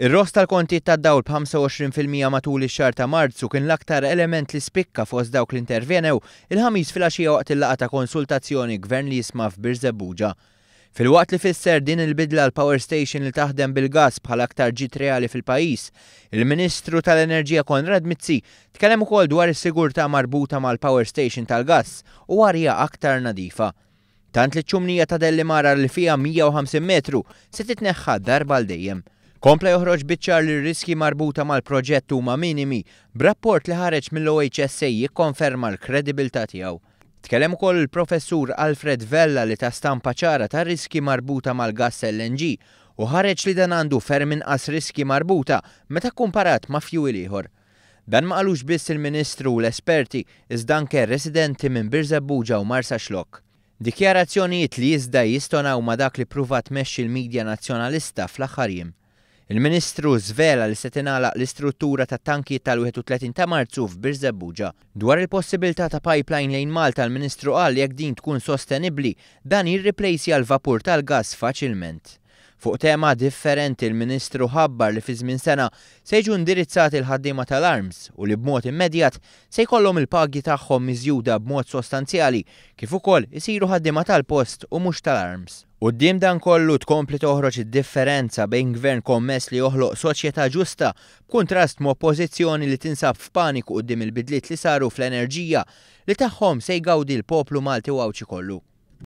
Ir-rost tal-kontijiet tad-dawl b'25% matul ix-xahar ta' Marzu kien l-aktar element li spikka fost dawk li intervenew il-ħamis filgħaxija waqt il-laqgħa ta' konsultazzjoni gvern li jisma' f'Biżebbuġa. Fil-waqt li fisser din il-bidla l-power station li taħdem bil-gass bħala aktar ġid reali fil-pajjiż, il-Ministru tal-Enerġija Konrad Mizzi tkellem ukoll dwar is-sigurtà marbuta mal-power station tal-gass u arja aktar nadifa. Tant li ċ-ċumnija ta' Dellimara li fiha 150 metru se titneħħa darba l dejjem. Kompla joħroġ biċċar li r-riski marbuta mal-proġett huma minimi b'rapport li ħareġ mill-OHSA jikkonferma l-kredibilità tiegħu. Tkellem ukoll il-professur Alfred Vella li ta' stampa ċara ta' riski marbuta mal-gass LNG u ħareġ li dan għandu ferm inqas riski marbuta meta kkumparat ma' fuel ieħor. Dan ma qalux biss il-Ministru u l-esperti iżda anke residenti minn Biżebbuġa u Marsaxlokk. Dikjarazzjonijiet li iżda jistonaw ma' dak li pruva tmexxi l-midja nazzjonalista fl-aħħar jiem. Il-Ministru żvela li se tingħalaq l-istruttura tat-tankijiet tal-31 ta' Marzu f'Biżebbuġa. Dwar il-possibilità ta' pipeline lejn Malta l-Ministru qal jekk din tkun sostenibbli dan jirriplejsja l-vapur tal-gass faċilment. Fuq tema differenti il-Ministru ħabbar li fi żmien sena se jiġu indirizzati l-ħaddiema tal-arms u li b'mod immedjat se jkollhom il-pagi tagħhom miżjuda b'mod sostanzjali kif ukoll isiru ħaddiema tal-post u mhux tal-arms. Quddiem dan kollu tkompli toħroġ id-differenza bejn gvern kommess li joħloq soċjetà ġusta b'kuntrast ma' oppożizzjoni li tinsab f'paniku quddiem il-bidliet li saru fl-enerġija li tagħhom se jgawdi l-poplu Malti u Awċi kollu.